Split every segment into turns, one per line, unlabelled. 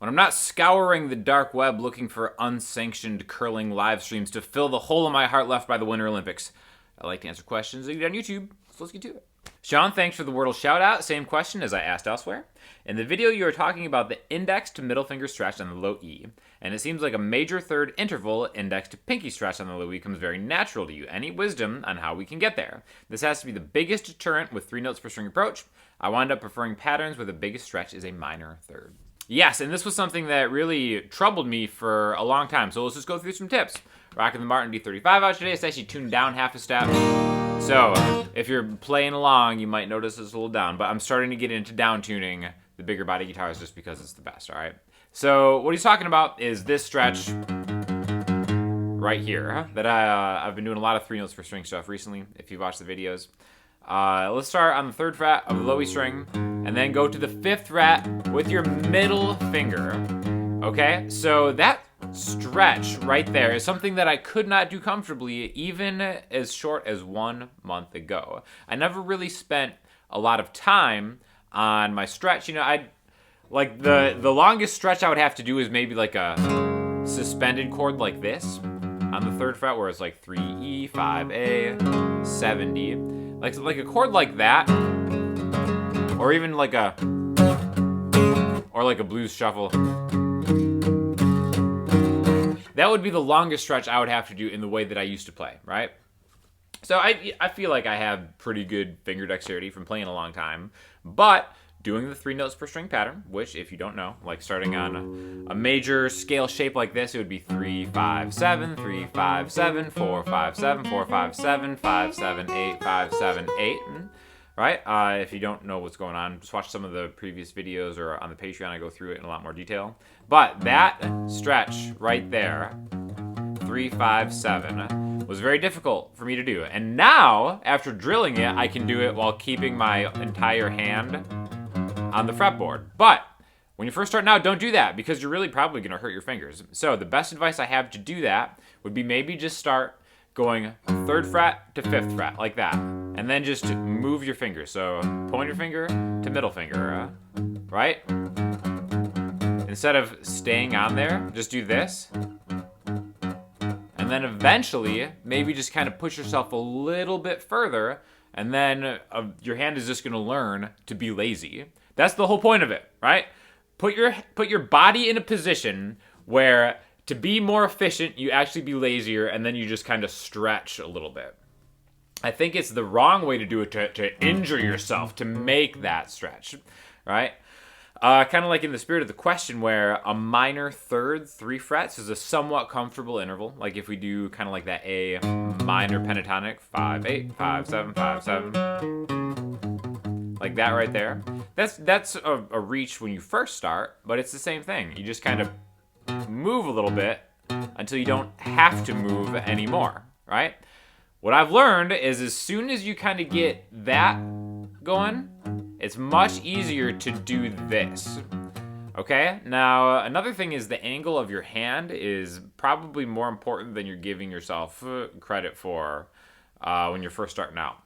when I'm not scouring the dark web looking for unsanctioned curling live streams to fill the hole in my heart left by the Winter Olympics. I like to answer questions that you get on YouTube, so let's get to it. Sean, thanks for the Wordle shout out. Same question as I asked elsewhere. In the video, you are talking about the index to middle finger stretch on the low E, and it seems like a major third interval index to pinky stretch on the low E comes very natural to you. Any wisdom on how we can get there? This has to be the biggest deterrent with 3 notes per string approach. I wind up preferring patterns where the biggest stretch is a minor third. Yes, and this was something that really troubled me for a long time, so let's just go through some tips. Rocking the Martin D35 out today. It's actually tuned down half a step. So, if you're playing along, you might notice it's a little down, but I'm starting to get into down tuning the bigger body guitars just because it's the best, all right? So, what he's talking about is this stretch right here that I've been doing a lot of 3 notes per string stuff recently, if you've watched the videos. Let's start on the 3rd fret of the low E string, and then go to the 5th fret with your middle finger, okay? So that stretch right there is something that I could not do comfortably even as short as 1 month ago. I never really spent a lot of time on my stretch. You know, like the longest stretch I would have to do is maybe like a suspended chord like this on the 3rd fret where it's like 3E, 5A, 7D. Like a chord like that, or even like a blues shuffle. That would be the longest stretch I would have to do in the way that I used to play, right? So I feel like I have pretty good finger dexterity from playing a long time, but doing the 3 notes per string pattern, which if you don't know, like starting on a major scale shape like this, it would be 3, 5, 7, 3, 5, 7, 4, 5, 7, 4, 5, 7, 5, 7, 8, 5, 7, 8, right? If you don't know what's going on, just watch some of the previous videos or on the Patreon, I go through it in a lot more detail. But that stretch right there, 3, 5, 7, was very difficult for me to do. And now, after drilling it, I can do it while keeping my entire hand on the fretboard. But when you first start out, don't do that because you're really probably going to hurt your fingers. So the best advice I have to do that would be maybe just start going 3rd fret to 5th fret like that. And then just move your fingers. So pointer finger to middle finger, right? Instead of staying on there, just do this. And then eventually, maybe just kind of push yourself a little bit further, and then your hand is just going to learn to be lazy. That's the whole point of it, right? Put your body in a position where to be more efficient, you actually be lazier, and then you just kind of stretch a little bit. I think it's the wrong way to do it to injure yourself, to make that stretch, right? Kind of like in the spirit of the question where a minor third, 3 frets, is a somewhat comfortable interval. Like if we do kind of like that A minor pentatonic, 5, 8, 5, 7, 5, 7. Like that right there. That's a reach when you first start, but it's the same thing. You just kind of move a little bit until you don't have to move anymore, right? What I've learned is as soon as you kind of get that going, it's much easier to do this. Okay? Now, another thing is the angle of your hand is probably more important than you're giving yourself credit for when you're first starting out.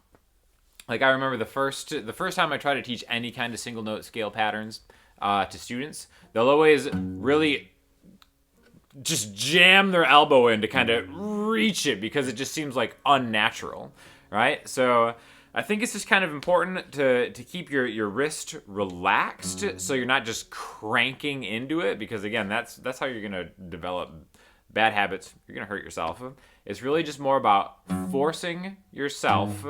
Like I remember the first time I tried to teach any kind of single note scale patterns to students, they'll always really just jam their elbow in to kind of reach it because it just seems like unnatural, right? So I think it's just kind of important to keep your wrist relaxed so you're not just cranking into it, because again, that's how you're going to develop bad habits. You're going to hurt yourself. It's really just more about forcing yourself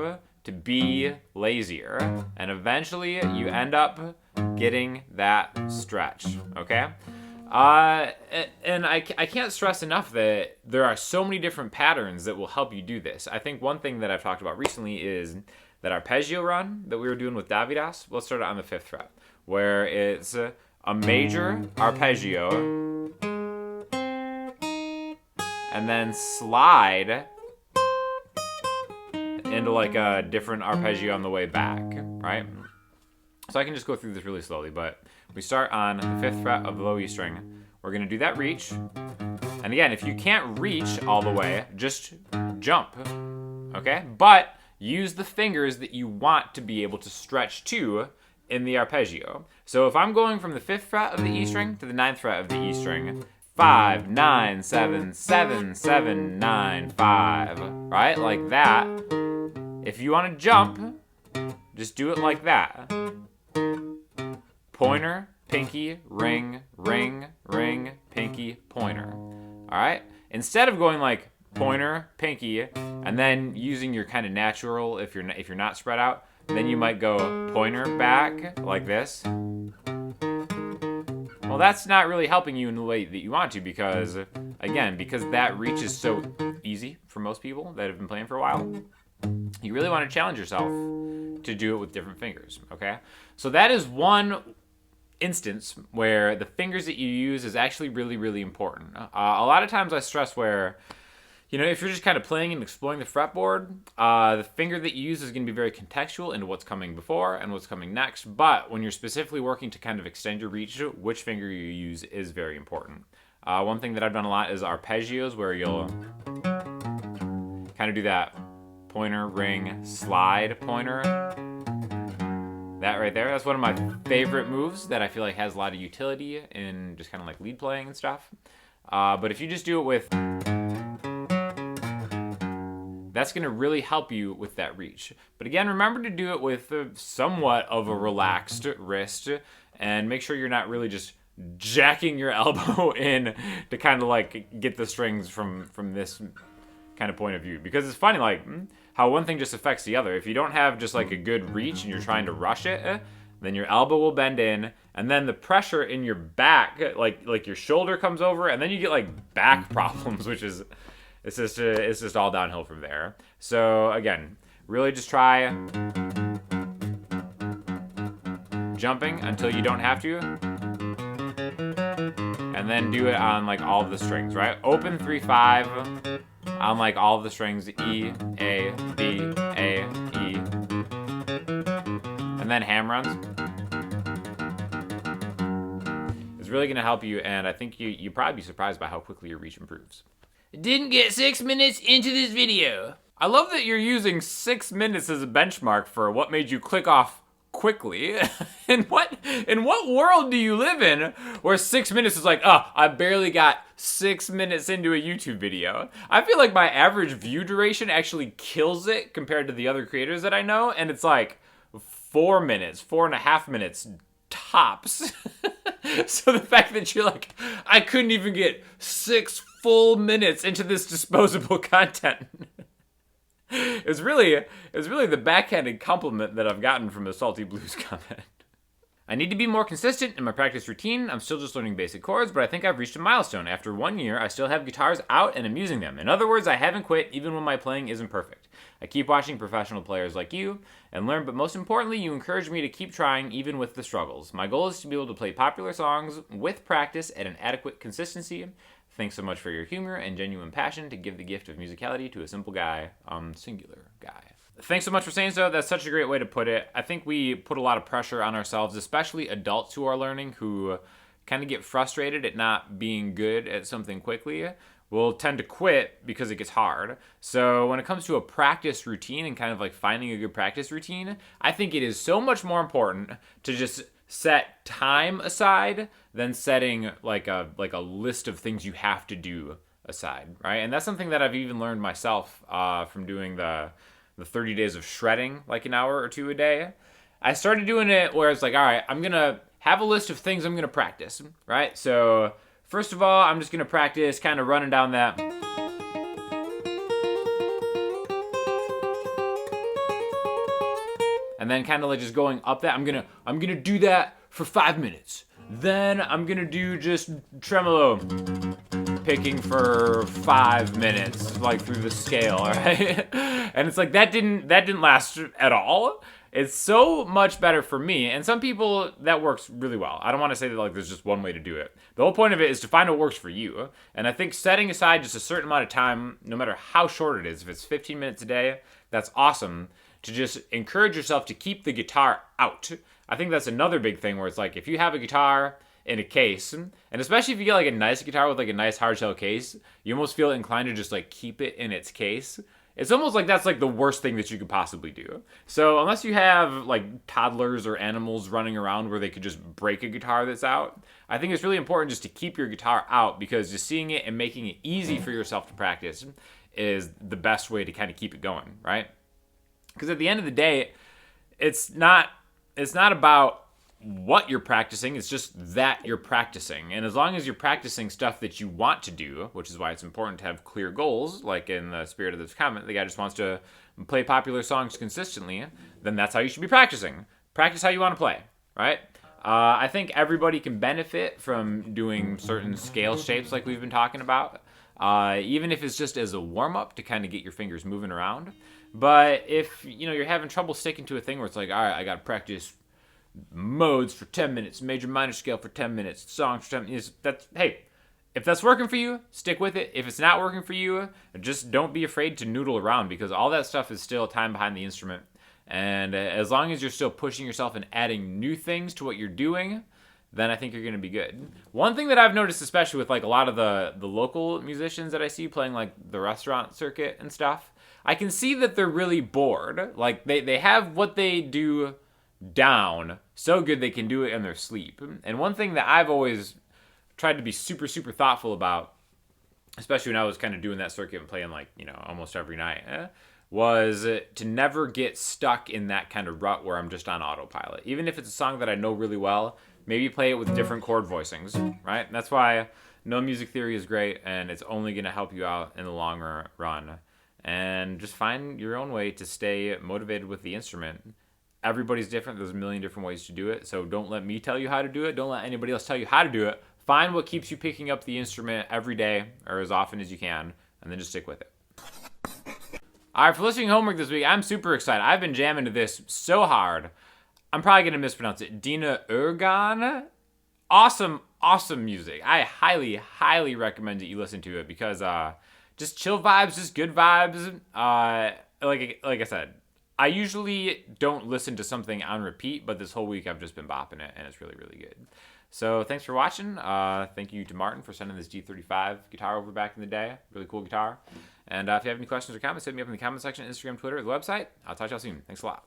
to be lazier, and eventually you end up getting that stretch, okay? And I can't stress enough that there are so many different patterns that will help you do this. I think one thing that I've talked about recently is that arpeggio run that we were doing with Davidas. Let's start it on the 5th fret, where it's a major arpeggio, and then slide into like a different arpeggio on the way back, right? So I can just go through this really slowly, but we start on the 5th fret of the low E string. We're going to do that reach. And again, if you can't reach all the way, just jump, okay? But use the fingers that you want to be able to stretch to in the arpeggio. So if I'm going from the 5th fret of the E string to the 9th fret of the E string, 5, 9, 7, 7, 7, 9, 5, right? Like that. If you want to jump, just do it like that. Pointer, pinky, ring, ring, ring, pinky, pointer. All right? Instead of going like pointer, pinky, and then using your kind of natural if you're not spread out, then you might go pointer back like this. Well, that's not really helping you in the way that you want to because that reach is so easy for most people that have been playing for a while. You really want to challenge yourself to do it with different fingers, okay? So that is one instance where the fingers that you use is actually really, really important. A lot of times I stress where, if you're just kind of playing and exploring the fretboard, the finger that you use is going to be very contextual into what's coming before and what's coming next. But when you're specifically working to kind of extend your reach, which finger you use is very important. One thing that I've done a lot is arpeggios, where you'll kind of do that pointer, ring, slide, pointer. That right there, that's one of my favorite moves that I feel like has a lot of utility in just kind of like lead playing and stuff. But if you just do it with... that's going to really help you with that reach. But again, remember to do it with somewhat of a relaxed wrist and make sure you're not really just jacking your elbow in to kind of like get the strings from this kind of point of view. Because it's funny, like how one thing just affects the other. If you don't have just like a good reach and you're trying to rush it, then your elbow will bend in, and then the pressure in your back, like your shoulder comes over, and then you get like back problems, which is... It's just all downhill from there. So again, really just try jumping until you don't have to, and then do it on like all of the strings, right? Open 3/5 on like all of the strings: E, A, B, A, E, and then ham runs. It's really gonna help you, and I think you'd probably be surprised by how quickly your reach improves. Didn't get 6 minutes into this video. I love that you're using 6 minutes as a benchmark for what made you click off quickly. In what world do you live in where 6 minutes is like, I barely got 6 minutes into a YouTube video? I feel like my average view duration actually kills it compared to the other creators that I know, and it's like 4 minutes, 4.5 minutes tops. So the fact that you're like, I couldn't even get 6 full minutes into this disposable content is really the backhanded compliment that I've gotten from a Salty Blues comment. I need to be more consistent in my practice routine. I'm still just learning basic chords, but I think I've reached a milestone. After 1 year, I still have guitars out and I'm using them. In other words, I haven't quit even when my playing isn't perfect. I keep watching professional players like you and learn, but most importantly, you encourage me to keep trying even with the struggles. My goal is to be able to play popular songs with practice at an adequate consistency. Thanks so much for your humor and genuine passion to give the gift of musicality to a simple guy, singular guy. Thanks so much for saying so. That's such a great way to put it. I think we put a lot of pressure on ourselves, especially adults who are learning, who kind of get frustrated at not being good at something quickly. Will tend to quit because it gets hard. So when it comes to a practice routine and kind of like finding a good practice routine, I think it is so much more important to just set time aside than setting like a list of things you have to do aside, right? And that's something that I've even learned myself from doing the 30 days of shredding, like an hour or two a day. I started doing it where it's like, all right, I'm gonna have a list of things I'm gonna practice, right? So first of all, I'm just gonna practice kind of running down that. And then kind of like just going up that. I'm gonna do that for 5 minutes. Then I'm gonna do just tremolo picking for 5 minutes, like through the scale, all right? And it's like that didn't last at all. It's so much better for me, and some people that works really well. I don't want to say that like there's just one way to do it. The whole point of it is to find what works for you. And I think setting aside just a certain amount of time, no matter how short it is, if it's 15 minutes a day, that's awesome. To just encourage yourself to keep the guitar out. I think that's another big thing where it's like if you have a guitar in a case, and especially if you get like a nice guitar with like a nice hard shell case, you almost feel inclined to just like keep it in its case It's almost like that's like the worst thing that you could possibly do. So unless you have like toddlers or animals running around where they could just break a guitar that's out, I think it's really important just to keep your guitar out, because just seeing it and making it easy for yourself to practice is the best way to kind of keep it going, right? Because at the end of the day, it's not about what you're practicing, it's just that you're practicing. And as long as you're practicing stuff that you want to do, which is why it's important to have clear goals, like in the spirit of this comment, the guy just wants to play popular songs consistently, then that's how you should be practicing. Practice how you want to play, right? I think everybody can benefit from doing certain scale shapes like we've been talking about, even if it's just as a warm-up to kind of get your fingers moving around. But if you're having trouble sticking to a thing where it's like, all right, I got to practice modes for 10 minutes, major minor scale for 10 minutes, songs for 10 minutes, hey, if that's working for you, stick with it. If it's not working for you, just don't be afraid to noodle around, because all that stuff is still time behind the instrument. And as long as you're still pushing yourself and adding new things to what you're doing, then I think you're going to be good. One thing that I've noticed, especially with like a lot of the local musicians that I see playing like the restaurant circuit and stuff, I can see that they're really bored. Like they have what they do down so good they can do it in their sleep. And one thing that I've always tried to be super, super thoughtful about, especially when I was kind of doing that circuit and playing like, almost every night, was to never get stuck in that kind of rut where I'm just on autopilot. Even if it's a song that I know really well, maybe play it with different chord voicings, right? And that's why no music theory is great, and it's only going to help you out in the long run. And just find your own way to stay motivated with the instrument. Everybody's different. There's a million different ways to do it. So don't let me tell you how to do it. Don't let anybody else tell you how to do it. Find what keeps you picking up the instrument every day or as often as you can, and then just stick with it. All right, for listening homework this week, I'm super excited. I've been jamming to this so hard. I'm probably going to mispronounce it. Dina Ogon. Awesome, awesome music. I highly, highly recommend that you listen to it, because just chill vibes, just good vibes. Like I said, I usually don't listen to something on repeat, but this whole week I've just been bopping it, and it's really, really good. So thanks for watching. Thank you to Martin for sending this D35 guitar over back in the day. Really cool guitar. And if you have any questions or comments, hit me up in the comment section, Instagram, Twitter, or the website. I'll talk to y'all soon. Thanks a lot.